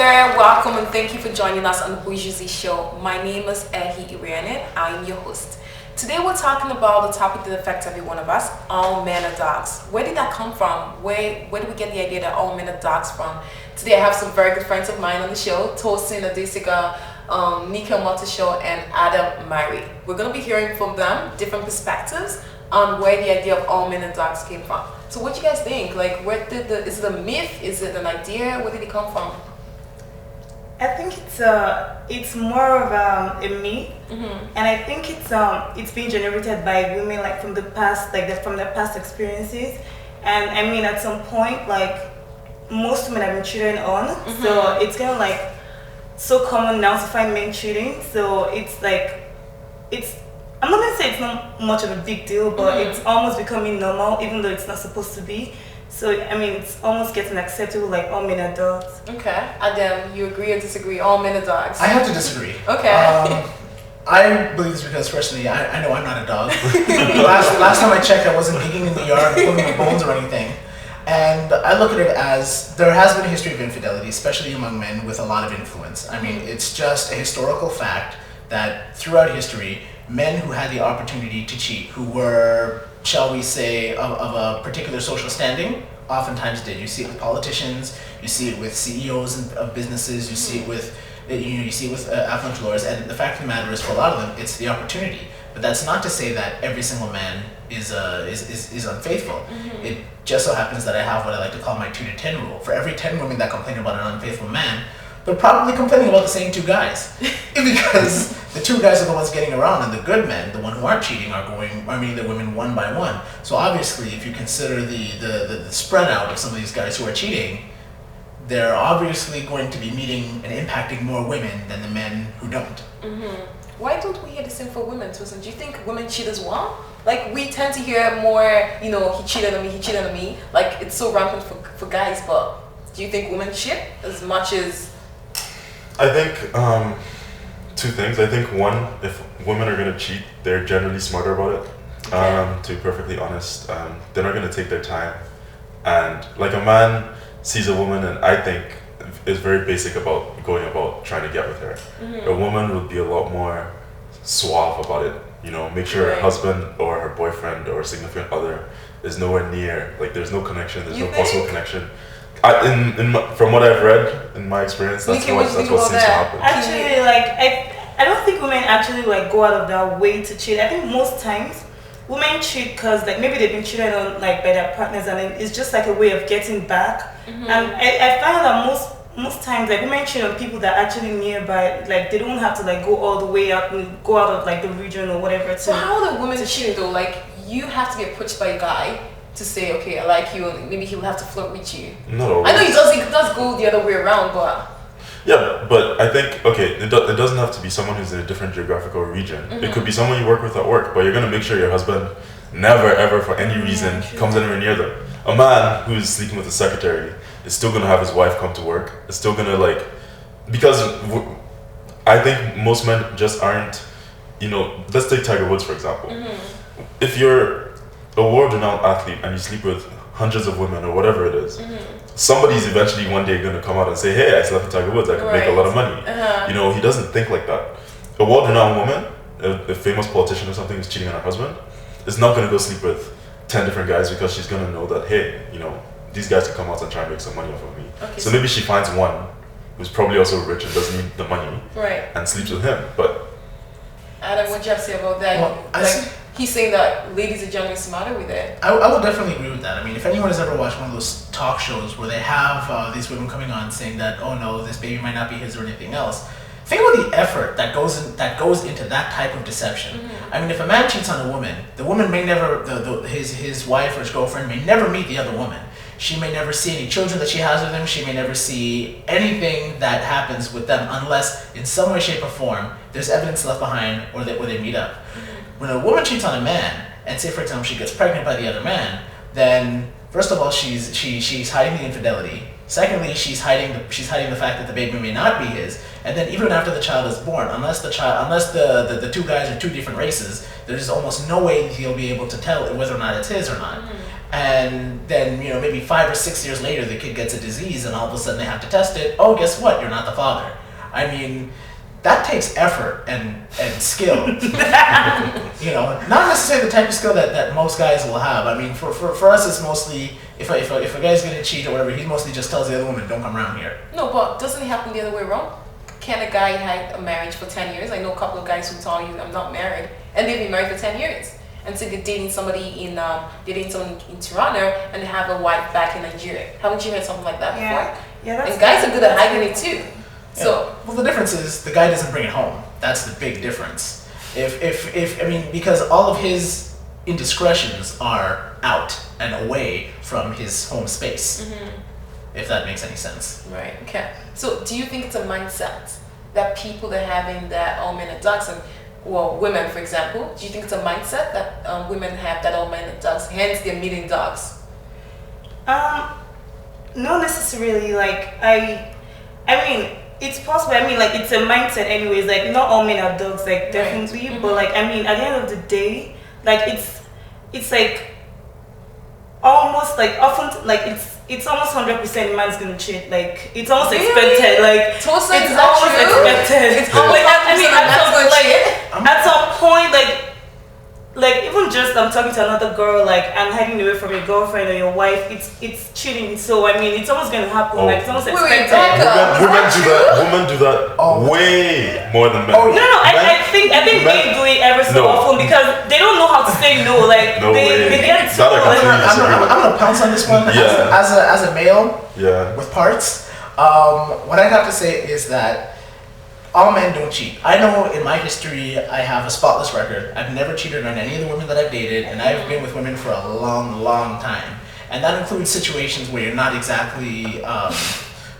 there, welcome and thank you for joining us on the Bourgeoisie show. My name is Ehi Iriane. I'm your host. Today we're talking about the topic that affects every one of us, all men are dogs. Where did that come from? Where did we get the idea that all men are dogs from? Today I have some very good friends of mine on the show, Tosin Adesiga, Nika Motashow, and Adam Mari. We're going to be hearing from them different perspectives on where the idea of all men and dogs came from. So what you guys think? Like, is it a myth? Is it an idea? Where did it come from? I think it's more of a myth, and I think it's being generated by women, like from the past, from their past experiences. And I mean, at some point, like most women have been cheated on, so it's kind of like so common now to find men cheating. So it's like I'm not gonna say it's not much of a big deal, but it's almost becoming normal, even though it's not supposed to be. So, I mean, it's almost getting acceptable, like all men are dogs. Okay. Adam, you agree or disagree? All men are dogs? I have to disagree. Okay. I believe this because, personally, I know I'm not a dog. last time I checked, I wasn't digging in the yard, pulling the bones or anything. And I look at it as there has been a history of infidelity, especially among men with a lot of influence. I mean, it's just a historical fact that throughout history, men who had the opportunity to cheat, who were, shall we say, of a particular social standing, oftentimes did. You see it with politicians, you see it with CEOs of businesses, you see it with affluent lawyers, and the fact of the matter is, for a lot of them, it's the opportunity. But that's not to say that every single man is unfaithful. It just so happens that I have what I like to call my 2 to 10 rule. For every 10 women that complain about an unfaithful man, they're probably complaining about the same 2 guys. Because the 2 guys are the ones getting around, and the good men, the one who aren't cheating, are meeting the women one by one. So obviously, if you consider the spread out of some of these guys who are cheating, they're obviously going to be meeting and impacting more women than the men who don't. Why don't we hear the same for women, Tosin? Do you think women cheat as well? Like, we tend to hear more, he cheated on me. Like, it's so rampant for guys, but do you think women cheat as much as... I think 2 things. I think one, if women are gonna cheat, they're generally smarter about it. Okay. To be perfectly honest, they're not gonna take their time. And like a man sees a woman, and I think is very basic about going about trying to get with her. A woman would be a lot more suave about it. Make sure her husband or her boyfriend or significant other is nowhere near. Like, there's no connection. There's no possible connection. From what I've read in my experience, that's what seems to happen. Actually, I don't think women actually go out of their way to cheat. I think most times women cheat because maybe they've been cheated on by their partners, and it's just like a way of getting back. And I find that most times women cheat on people that are actually nearby. They don't have to go all the way out and go out of the region or whatever. So how do women cheat though? You have to get approached by a guy to say, okay, I like you, and maybe he'll have to flirt with you. No, I know it does go the other way around, but... Yeah, but I think, it doesn't have to be someone who's in a different geographical region. It could be someone you work with at work, but you're going to make sure your husband never, ever, for any reason, comes anywhere near them. A man who's sleeping with a secretary is still going to have his wife come to work. It's still going to, because I think most men just aren't, let's take Tiger Woods, for example. If you're a world-renowned athlete and you sleep with hundreds of women or whatever it is, somebody's eventually one day going to come out and say, hey, I slept with Tiger Woods, I could make a lot of money. He doesn't think like that. A world-renowned woman, a famous politician or something who's cheating on her husband, is not going to go sleep with 10 different guys because she's going to know that, hey, these guys can come out and try and make some money off of me. Okay, so maybe she finds one who's probably also rich and doesn't need the money and sleeps with him. But Adam, what do you have to say about that? Well, he's saying that ladies are generally smarter with it. I would definitely agree with that. I mean, if anyone has ever watched one of those talk shows where they have these women coming on saying that, oh no, this baby might not be his or anything else, think about the effort that goes into that type of deception. I mean, if a man cheats on a woman, the woman may never, his wife or his girlfriend may never meet the other woman. She may never see any children that she has with him. She may never see anything that happens with them unless, in some way, shape, or form, there's evidence left behind or they meet up. When a woman cheats on a man, and say, for example, she gets pregnant by the other man, then first of all, she's hiding the infidelity. Secondly, she's hiding the fact that the baby may not be his. And then even after the child is born, unless the 2 guys are 2 different races, there's almost no way he'll be able to tell whether or not it's his or not. and then maybe 5 or 6 years later the kid gets a disease and all of a sudden they have to test it. Oh, guess what? You're not the father. I mean, that takes effort and skill. Not necessarily the type of skill that most guys will have. I mean, for us, it's mostly if a guy's gonna cheat or whatever, he mostly just tells the other woman, "Don't come around here." No, but doesn't it happen the other way around? Can a guy have a marriage for 10 years? I know a couple of guys who tell you, "I'm not married," and they've been married for 10 years. And so they're dating somebody in Toronto and they have a wife back in Nigeria. Haven't you heard something like that before? Yeah, that's and guys are good at hiding it too. Yeah. So well, the difference is the guy doesn't bring it home. That's the big difference. Because all of his indiscretions are out and away from his home space. If that makes any sense. Right. Okay. So do you think it's a mindset that people that are having that all men are dogs and women, for example, do you think it's a mindset that women have that all men are dogs, hence they're meeting dogs? Not necessarily. Like I mean, it's possible. I mean, like it's a mindset, anyways. Like not all men are dogs, like definitely. Right. But like I mean, at the end of the day, like it's like almost like often like it's almost 100% man's gonna cheat. Like it's almost expected. Like it's almost expected. It's almost at some point, like even just I'm talking to another girl, like I'm hiding away from your girlfriend or your wife. It's cheating. So I mean, it's almost gonna happen. Like it's almost expected. Women do that way more than men. No. I think men do it ever so often because they don't know how to say no. Like they get it. I'm gonna pounce on this one. Yeah. As a male. Yeah. With parts, what I have to say is that all men don't cheat. I know in my history I have a spotless record. I've never cheated on any of the women that I've dated, and I've been with women for a long, long time. And that includes situations where you're not exactly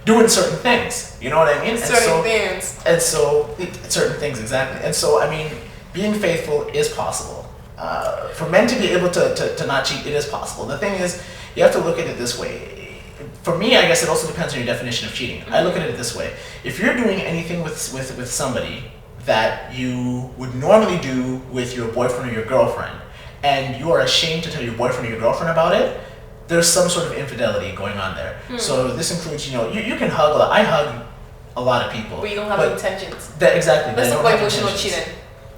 doing certain things. You know what I mean? Certain things. And so, certain things, exactly. And so, I mean, being faithful is possible. For men to be able to not cheat, it is possible. The thing is, you have to look at it this way. For me, I guess it also depends on your definition of cheating. I look at it this way. If you're doing anything with somebody that you would normally do with your boyfriend or your girlfriend, and you are ashamed to tell your boyfriend or your girlfriend about it, there's some sort of infidelity going on there. So this includes, you can hug a lot. I hug a lot of people. But you don't have intentions. Exactly. Let's talk about emotional cheating.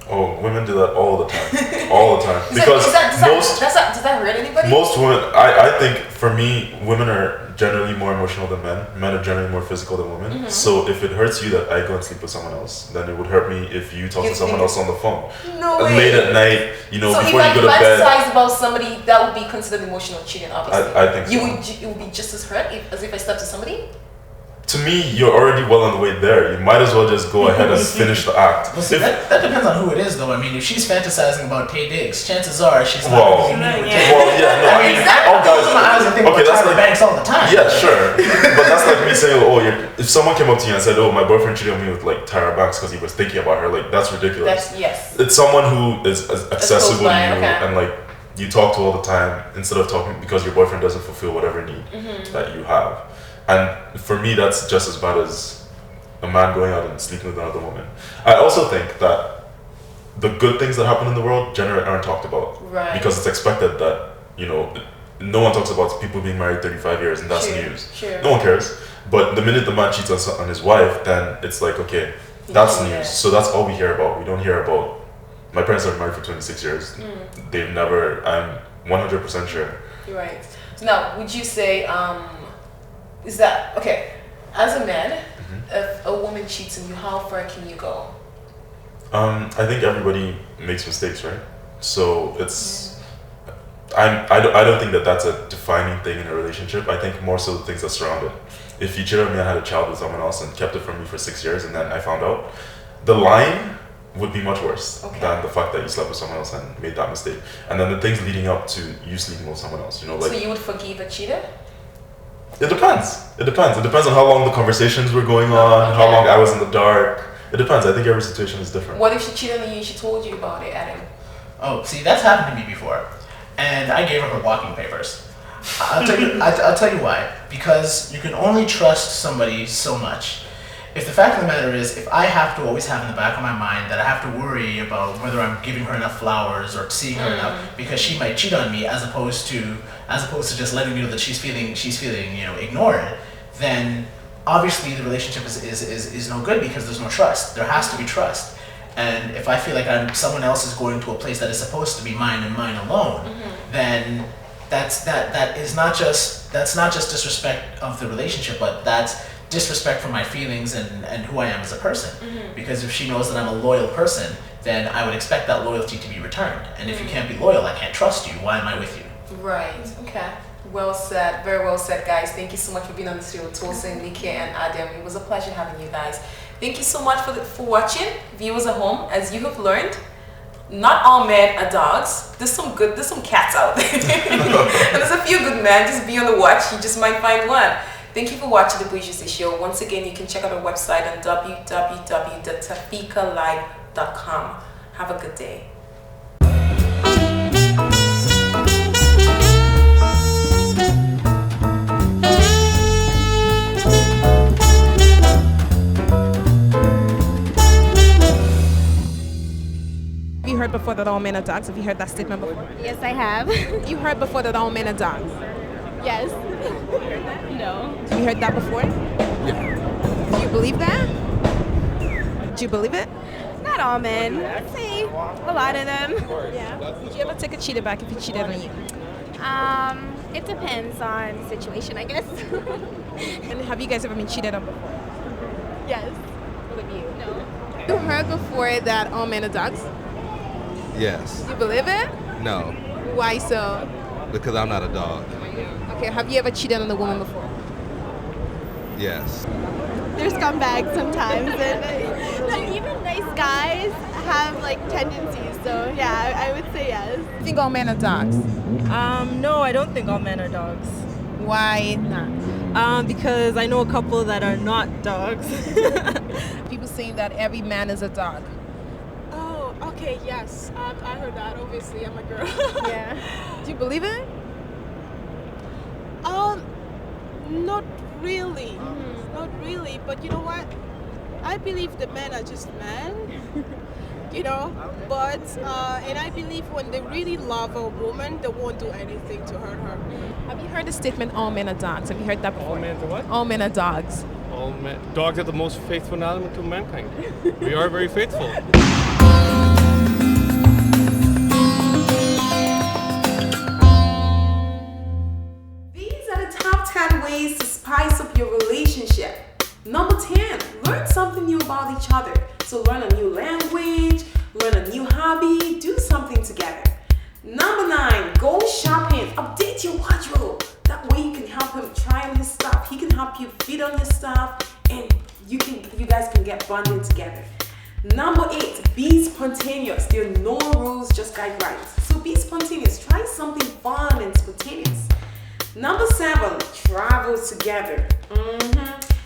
Oh, women do that all the time. All the time. Does that hurt anybody? Most women, I think for me, women are generally more emotional than men. Men are generally more physical than women. So if it hurts you that I go and sleep with someone else, then it would hurt me if you talk to someone else on the phone. No way. Late at night, so before you go to bed. So if I fantasize about somebody, that would be considered emotional cheating, obviously. I think so. It would be just as hurt as if I slept with somebody? To me, you're already well on the way there. You might as well just go ahead and finish the act. Well, see, that depends on who it is, though. I mean, if she's fantasizing about Tay Diggs, chances are she's not going to be meeting with Tay Diggs. Well, yeah, no, I mean, I think about Tyra Banks all the time. Yeah, sure. But that's like me saying, if someone came up to you and said, my boyfriend cheated on me with like Tyra Banks because he was thinking about her, like that's ridiculous. Yes. It's someone who is accessible to you and like you talk to all the time instead of talking because your boyfriend doesn't fulfill whatever need that you have. And for me, that's just as bad as a man going out and sleeping with another woman. I also think that the good things that happen in the world generally aren't talked about. Right. Because it's expected that, no one talks about people being married 35 years and that's news. Sure. No one cares. But the minute the man cheats on his wife, then it's like, okay, that's news. So that's all we hear about. We don't hear about, my parents are married for 26 years. They've never, I'm 100% sure. You're right. So now, would you say, is that okay? As a man, if a woman cheats on you, how far can you go? I think everybody makes mistakes, right? So it's, I don't think that that's a defining thing in a relationship. I think more so the things that surround it. If you cheated on me and had a child with someone else and kept it from me for 6 years and then I found out, the lying would be much worse than the fact that you slept with someone else and made that mistake. And then the things leading up to you sleeping with someone else, like. So you would forgive a cheater? It depends. It depends on how long the conversations were going on, how long I was in the dark. It depends. I think every situation is different. What if she cheated on you and she told you about it, Adam? Oh, see, that's happened to me before. And I gave her walking papers. I'll tell you why. Because you can only trust somebody so much. If the fact of the matter is, if I have to always have in the back of my mind that I have to worry about whether I'm giving her enough flowers or seeing her enough because she might cheat on me, as opposed to just letting me know that she's feeling ignored, then obviously the relationship is no good because there's no trust. There has to be trust. And if I feel like someone else is going to a place that is supposed to be mine and mine alone, then that's not just disrespect of the relationship, but that's disrespect for my feelings and who I am as a person. Because if she knows that I'm a loyal person, then I would expect that loyalty to be returned. And if you can't be loyal, I can't trust you. Why am I with you? Right. Okay. Well said. Very well said, guys. Thank you so much for being on the show, Tosin, Nike, and Adam. It was a pleasure having you guys. Thank you so much for watching, viewers at home. As you have learned, not all men are dogs. There's some cats out there. And there's a few good men. Just be on the watch. You just might find one. Thank you for watching the Bourgeoisie Show. Once again, you can check out our website on www.tafikalive.com. Have a good day. Have you heard before that all men are dogs? Have you heard that statement before? Yes, I have. You heard before that all men are dogs? Yes. No. Have you heard that before? Yeah. Do you believe that? Do you believe it? Not all men. I'd say a lot of them. Yeah. Would you ever take a cheater back if he cheated on you? It depends on the situation, I guess. And have you guys ever been cheated on before? Yes. What about you? No. You heard before that all men are dogs? Yes. Do you believe it? No. Why so? Because I'm not a dog. Okay, have you ever cheated on a woman before? Yes. There's scumbags sometimes, and even nice guys have like tendencies. So yeah, I would say yes. You think all men are dogs? No, I don't think all men are dogs. Why not? Because I know a couple that are not dogs. People saying that every man is a dog. Oh, okay, yes. I heard that. Obviously, I'm a girl. Yeah. Do you believe it? Not really. Not really. But you know what? I believe the men are just men. But and I believe when they really love a woman, they won't do anything to hurt her. Have you heard the statement all men are dogs? Have you heard that before? All men are what? All men are dogs. All men. Dogs are the most faithful element to mankind. We are very faithful. These are the top 10 ways to spice up your relationship. Number 10, learn something new about each other. So learn a new language, learn a new hobby, do something together. Number 9, go shopping, update your wardrobe. That way you can help him try on his stuff, he can help you fit on his stuff, and you guys can get bonded together. Number 8, be spontaneous. There are no rules, just guidelines. So be spontaneous, try something fun and spontaneous. Number 7, travel together.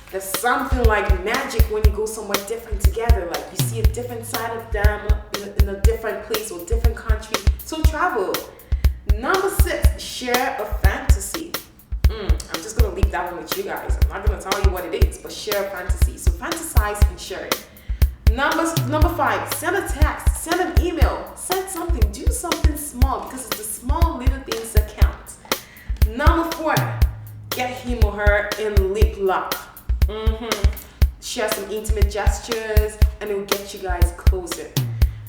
There's something like magic when you go somewhere different together. Like you see a different side of them in a different place or different country. So travel. Number 6, share a fantasy. I'm just gonna leave that one with you guys. I'm not gonna tell you what it is, but share a fantasy. So fantasize and share it. Number 5, send a text, send an email, send something, do something small because it's the small little things that count. Number 4, get him or her in lip lock. Share some intimate gestures and it will get you guys closer.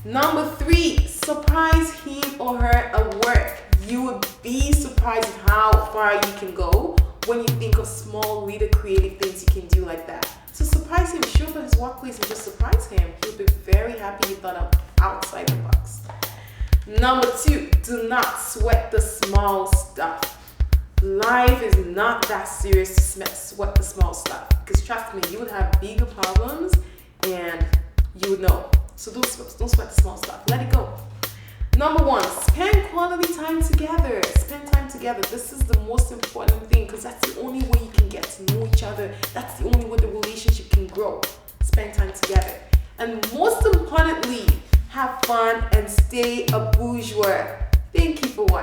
Number 3, surprise him or her at work. You would be surprised how far you can go when you think of small little creative things you can do like that. So surprise him, show up at his workplace and just surprise him. He'll be very happy you thought of outside the box. Number 2, do not sweat the small stuff. Life is not that serious to sweat the small stuff. Because trust me, you would have bigger problems and you would know. So don't sweat the small stuff. Let it go. Number 1, spend quality time together. Spend time together. This is the most important thing because that's the only way you can get to know each other. That's the only way the relationship can grow. Spend time together. And most importantly, have fun and stay a bourgeois. Thank you for watching.